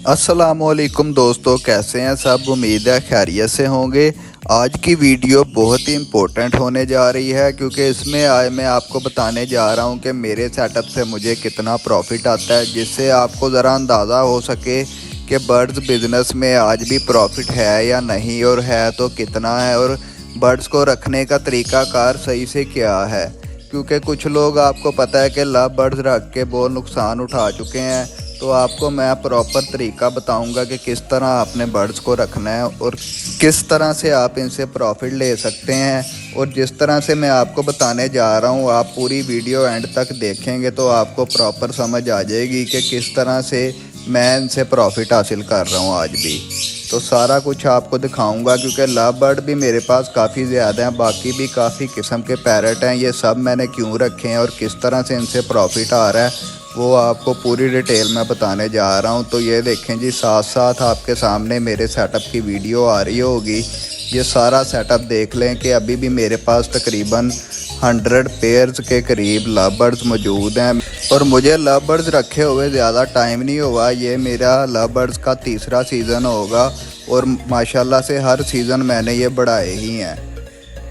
अस्सलामुअलैकुम दोस्तों, कैसे हैं सब। उम्मीद है खैरियत से होंगे। आज की वीडियो बहुत ही इम्पोर्टेंट होने जा रही है क्योंकि इसमें आज मैं आपको बताने जा रहा हूं कि मेरे सेटअप से मुझे कितना प्रॉफिट आता है, जिससे आपको ज़रा अंदाज़ा हो सके कि बर्ड्स बिज़नेस में आज भी प्रॉफिट है या नहीं, और है तो कितना है, और बर्ड्स को रखने का तरीक़ाकार सही से क्या है। क्योंकि कुछ लोग, आपको पता है कि लव बर्ड्स रख के बहुत नुकसान उठा चुके हैं। तो आपको मैं प्रॉपर तरीका बताऊंगा कि किस तरह आपने बर्ड्स को रखना है और किस तरह से आप इनसे प्रॉफिट ले सकते हैं। और जिस तरह से मैं आपको बताने जा रहा हूं, आप पूरी वीडियो एंड तक देखेंगे तो आपको प्रॉपर समझ आ जाएगी कि किस तरह से मैं इनसे प्रॉफिट हासिल कर रहा हूं आज भी। तो सारा कुछ आपको दिखाऊंगा क्योंकि लव बर्ड भी मेरे पास काफ़ी ज़्यादा हैं, बाकी भी काफ़ी किस्म के पैरट हैं। ये सब मैंने क्यों रखे हैं और किस तरह से इनसे प्रॉफिट आ रहा है वो आपको पूरी डिटेल में बताने जा रहा हूं। तो ये देखें जी, साथ साथ आपके सामने मेरे सेटअप की वीडियो आ रही होगी। ये सारा सेटअप देख लें कि अभी भी मेरे पास तकरीबन 100 पेयर्स के करीब लव बर्ड्स मौजूद हैं। और मुझे लव बर्ड्स रखे हुए ज़्यादा टाइम नहीं हुआ। ये मेरा लव बर्ड्स का तीसरा सीज़न होगा और माशाल्लाह से हर सीज़न मैंने ये बढ़ाए ही हैं।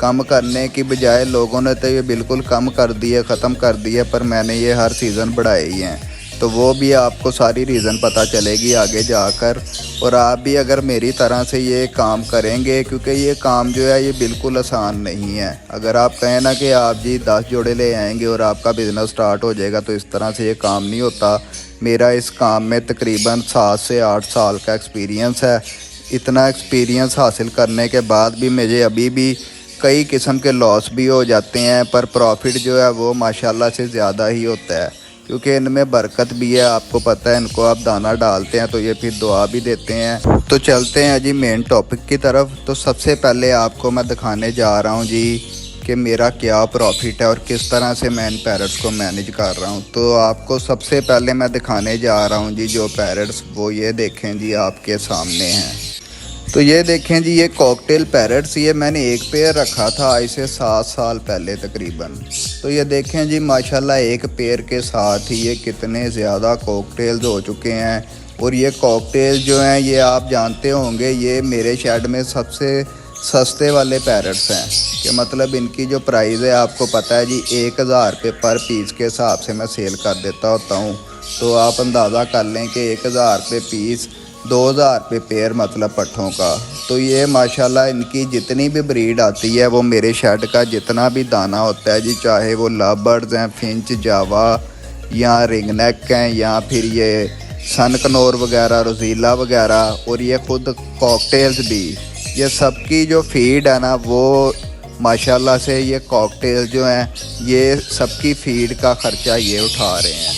कम करने की बजाय लोगों ने तो ये बिल्कुल कम कर दिए, ख़त्म कर दिए, पर मैंने ये हर सीज़न बढ़ाए ही हैं। तो वो भी आपको सारी रीज़न पता चलेगी आगे जाकर। और आप भी अगर मेरी तरह से ये काम करेंगे, क्योंकि ये काम जो है ये बिल्कुल आसान नहीं है। अगर आप कहें ना कि आप जी 10 जोड़े ले आएंगे और आपका बिज़नेस स्टार्ट हो जाएगा, तो इस तरह से ये काम नहीं होता। मेरा इस काम में तकरीबन 7 से 8 साल का एक्सपीरियंस है। इतना एक्सपीरियंस हासिल करने के बाद भी मुझे अभी भी कई किस्म के लॉस भी हो जाते हैं, पर प्रॉफिट जो है वो माशाल्लाह से ज़्यादा ही होता है क्योंकि इनमें बरकत भी है। आपको पता है, इनको आप दाना डालते हैं तो ये फिर दुआ भी देते हैं। तो चलते हैं जी मेन टॉपिक की तरफ। तो सबसे पहले आपको मैं दिखाने जा रहा हूँ जी कि मेरा क्या प्रॉफिट है और किस तरह से मैं इन पैरट्स को मैनेज कर रहा हूँ। तो आपको सबसे पहले मैं दिखाने जा रहा हूँ जी जो पैरट्स, वो ये देखें जी आपके सामने हैं। तो ये देखें जी, ये कॉकटेल पैरट्स, ये मैंने एक पेयर रखा था आज से 7 साल पहले तकरीबन। तो ये देखें जी माशाल्लाह एक पेयर के साथ ही ये कितने ज़्यादा कॉकटेल्स हो चुके हैं। और ये कॉकटेल जो हैं ये आप जानते होंगे, ये मेरे शेड में सबसे सस्ते वाले पैरट्स हैं। कि मतलब इनकी जो प्राइस है आपको पता है जी, 1000 रुपये पर पीस के हिसाब से मैं सेल कर देता होता हूँ। तो आप अंदाज़ा कर लें कि 1000 रुपये पीस, 2000 रुपये पेयर मतलब पट्ठों का। तो ये माशाल्लाह इनकी जितनी भी ब्रीड आती है वो मेरे शेड का जितना भी दाना होता है जी, चाहे वो लव बर्ड्स हैं, फिंच, जावा या रिंगनेक हैं, या फिर ये सनकनोर वगैरह, रोज़ीला वगैरह, और ये ख़ुद कॉकटेल्स भी, ये सबकी जो फीड है ना वो माशाल्लाह से ये कॉकटेल जो हैं ये सबकी फीड का ख़र्चा ये उठा रहे हैं।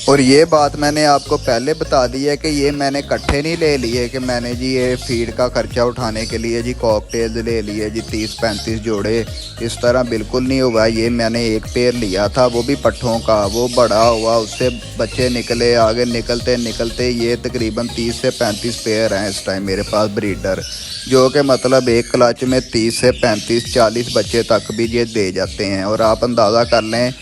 और ये बात मैंने आपको पहले बता दी है कि ये मैंने इकट्ठे नहीं ले लिए कि मैंने जी ये फीड का ख़र्चा उठाने के लिए जी कॉकटेल्स ले लिए जी 30-35 जोड़े, इस तरह बिल्कुल नहीं हुआ। ये मैंने एक पेयर लिया था, वो भी पट्ठों का, वो बड़ा हुआ, उससे बच्चे निकले, आगे निकलते निकलते ये तकरीबन 30 से 35 पेयर हैं इस टाइम मेरे पास ब्रीडर, जो कि मतलब एक क्लच में 30 से 35-40 बच्चे तक भी ये दे जाते हैं। और आप अंदाज़ा कर लें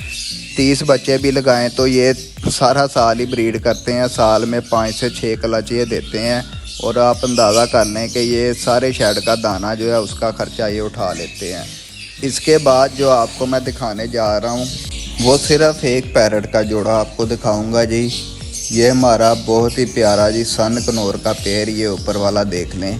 30 बच्चे भी लगाएं तो ये सारा साल ही ब्रीड करते हैं, साल में 5 से 6 क्लच ये देते हैं। और आप अंदाज़ा कर लें कि ये सारे शेड का दाना जो है उसका ख़र्चा ये उठा लेते हैं। इसके बाद जो आपको मैं दिखाने जा रहा हूँ वो सिर्फ़ एक पैरट का जोड़ा आपको दिखाऊंगा जी। ये हमारा बहुत ही प्यारा जी सनकनोर का पेयर, ये ऊपर वाला देख लें।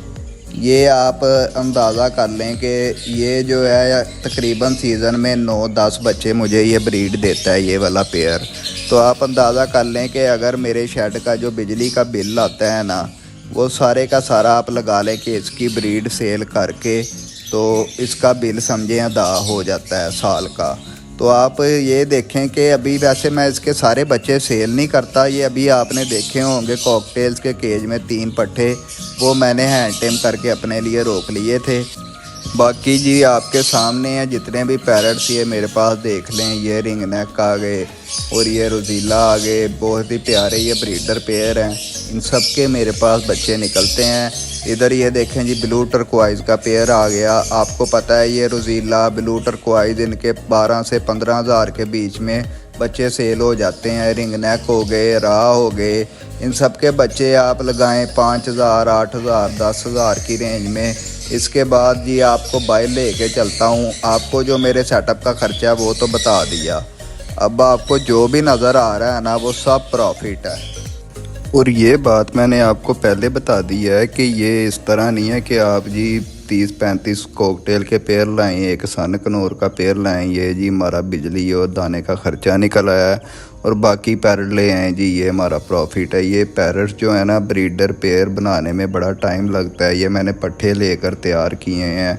ये आप अंदाज़ा कर लें कि ये जो है तकरीबन सीज़न में 9-10 बच्चे मुझे ये ब्रीड देता है ये वाला पेयर। तो आप अंदाज़ा कर लें कि अगर मेरे शेड का जो बिजली का बिल आता है ना, वो सारे का सारा आप लगा लें कि इसकी ब्रीड सेल करके तो इसका बिल समझें अदा हो जाता है साल का। तो आप ये देखें कि अभी वैसे मैं इसके सारे बच्चे सेल नहीं करता। ये अभी आपने देखे होंगे कॉकटेल्स के केज में 3 पट्ठे, वो मैंने हैंड टेम करके अपने लिए रोक लिए थे। बाकी जी आपके सामने हैं जितने भी पैरट्स, ये मेरे पास देख लें। ये रिंग नेक आ गए और ये रोज़ीला आ गए, बहुत ही प्यारे ये ब्रीडर पेयर हैं। इन सब के मेरे पास बच्चे निकलते हैं। इधर ये देखें जी ब्लू टर्कोइज़ का पेयर आ गया। आपको पता है ये रोज़ीला, ब्लू टर्कोइज़, इनके 12 से 15 हज़ार के बीच में बच्चे सेल हो जाते हैं। रिंग नेक हो गए, राह हो गए, इन सब के बच्चे आप लगाएं 5,000, 8,000, 10,000 की रेंज में। इसके बाद जी आपको बाइल लेके चलता हूँ। आपको जो मेरे सेटअप का ख़र्चा है वो तो बता दिया। अब आपको जो भी नज़र आ रहा है ना वो सब प्रॉफिट है। और ये बात मैंने आपको पहले बता दी है कि ये इस तरह नहीं है कि आप जी 30-35 कॉकटेल के पेयर लाएं, एक सन कनौर का पेयर लाएं, ये जी हमारा बिजली और दाने का ख़र्चा निकल आया है और बाकी पैरट ले आएँ जी ये हमारा प्रॉफिट है। ये पैरट जो है ना ब्रीडर पेयर बनाने में बड़ा टाइम लगता है। ये मैंने पट्ठे लेकर तैयार किए हैं।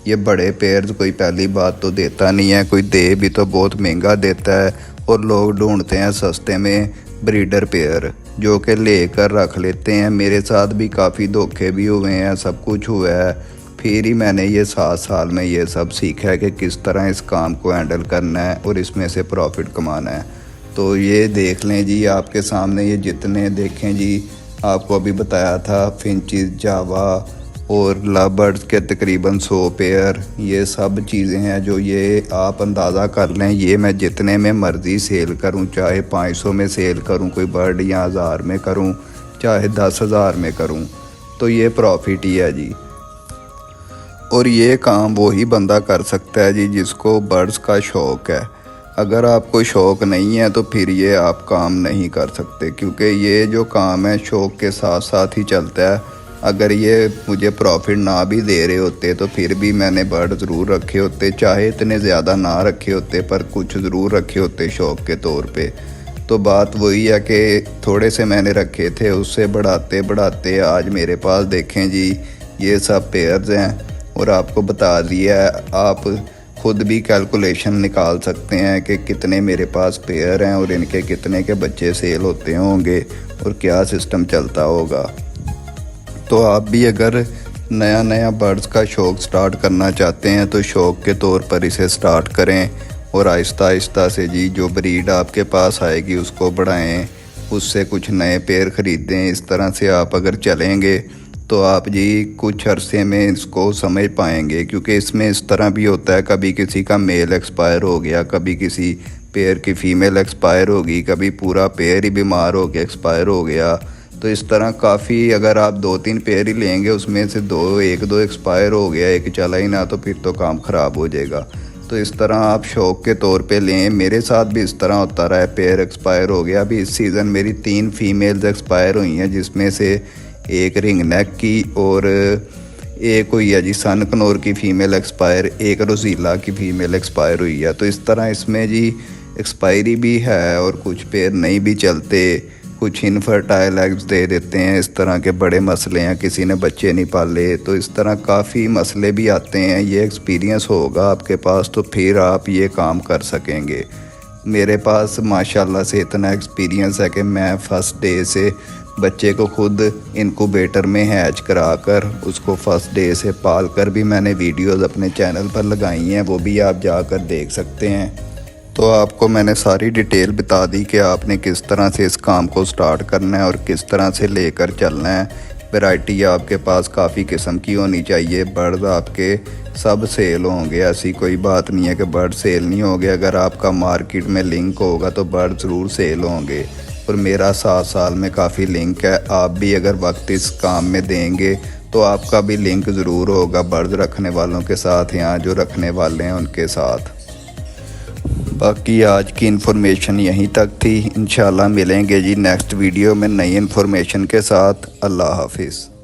ये बड़े पेयर्स कोई पहली बात तो देता नहीं है, कोई दे भी तो बहुत महंगा देता है और लोग ढूंढते हैं सस्ते में ब्रीडर पेयर जो कि लेकर रख लेते हैं। मेरे साथ भी काफ़ी धोखे भी हुए हैं, सब कुछ हुआ है। फिर ही मैंने ये 7 साल में ये सब सीखा है कि किस तरह इस काम को हैंडल करना है और इसमें से प्रॉफिट कमाना है। तो ये देख लें जी, आपके सामने ये जितने देखें जी, आपको अभी बताया था फिंचिस, जावा और लवबर्ड्स के तकरीबन 100 पेयर, ये सब चीज़ें हैं जो ये आप अंदाज़ा कर लें। ये मैं जितने में मर्ज़ी सेल करूं, चाहे 500 में सेल करूं कोई बर्ड, या 1000 में करूं, चाहे 10,000 में करूं, तो ये प्रॉफिट ही है जी। और ये काम वही बंदा कर सकता है जी जिसको बर्ड्स का शौक़ है। अगर आपको शौक़ नहीं है तो फिर ये आप काम नहीं कर सकते, क्योंकि ये जो काम है शौक़ के साथ साथ ही चलता है। अगर ये मुझे प्रॉफिट ना भी दे रहे होते तो फिर भी मैंने बर्ड ज़रूर रखे होते, चाहे इतने ज़्यादा ना रखे होते पर कुछ ज़रूर रखे होते शौक़ के तौर पे। तो बात वही है कि थोड़े से मैंने रखे थे, उससे बढ़ाते बढ़ाते आज मेरे पास देखें जी ये सब पेयर्स हैं। और आपको बता दिया है, आप खुद भी कैलकुलेशन निकाल सकते हैं कि कितने मेरे पास पेयर हैं और इनके कितने के बच्चे सेल होते होंगे और क्या सिस्टम चलता होगा। तो आप भी अगर नया नया बर्ड्स का शौक़ स्टार्ट करना चाहते हैं तो शौक़ के तौर पर इसे स्टार्ट करें और आहिस्ता आहिस्ता से जी जो ब्रीड आपके पास आएगी उसको बढ़ाएं, उससे कुछ नए पेयर ख़रीदें। इस तरह से आप अगर चलेंगे तो आप जी कुछ अरसे में इसको समझ पाएंगे, क्योंकि इसमें इस तरह भी होता है, कभी किसी का मेल एक्सपायर हो गया, कभी किसी पेयर की फ़ीमेल एक्सपायर होगी, कभी पूरा पेयर ही बीमार हो गया, एक्सपायर हो गया। तो इस तरह काफ़ी, अगर आप 2-3 पेयर ही लेंगे उसमें से 1-2 एक्सपायर हो गया, एक चला ही ना, तो फिर तो काम ख़राब हो जाएगा। तो इस तरह आप शौक़ के तौर पे लें। मेरे साथ भी इस तरह होता रहा है, पेयर एक्सपायर हो गया। अभी इस सीज़न मेरी 3 फीमेल्स एक्सपायर हुई हैं, जिसमें से एक रिंग नेक की और एक हुई है जी सन कनौर की फ़ीमेल एक्सपायर, एक रोज़ीला की फ़ीमेल एक्सपायर हुई है। तो इस तरह इसमें जी एक्सपायरी भी है और कुछ पेयर नहीं भी चलते, कुछ इनफर्टाइल एग्स दे देते हैं। इस तरह के बड़े मसले हैं, किसी ने बच्चे नहीं पाले, तो इस तरह काफ़ी मसले भी आते हैं। ये एक्सपीरियंस होगा आपके पास तो फिर आप ये काम कर सकेंगे। मेरे पास माशाल्लाह से इतना एक्सपीरियंस है कि मैं फ़र्स्ट डे से बच्चे को खुद इनक्यूबेटर में हैच कराकर उसको फ़र्स्ट डे से पाल कर भी मैंने वीडियोस अपने चैनल पर लगाई हैं, वो भी आप जाकर देख सकते हैं। तो आपको मैंने सारी डिटेल बता दी कि आपने किस तरह से इस काम को स्टार्ट करना है और किस तरह से लेकर चलना है। वैरायटी आपके पास काफ़ी किस्म की होनी चाहिए। बर्ड्स आपके सब सेल होंगे, ऐसी कोई बात नहीं है कि बर्ड सेल नहीं होंगे। अगर आपका मार्केट में लिंक होगा तो बर्ड ज़रूर सेल होंगे। और मेरा 7 साल में काफ़ी लिंक है। आप भी अगर वक्त इस काम में देंगे तो आपका भी लिंक ज़रूर होगा बर्ड रखने वालों के साथ, यहाँ जो रखने वाले हैं उनके साथ। बाकी आज की इन्फॉर्मेशन यहीं तक थी। इंशाल्लाह मिलेंगे जी नेक्स्ट वीडियो में नई इन्फॉर्मेशन के साथ। अल्लाह हाफिज़।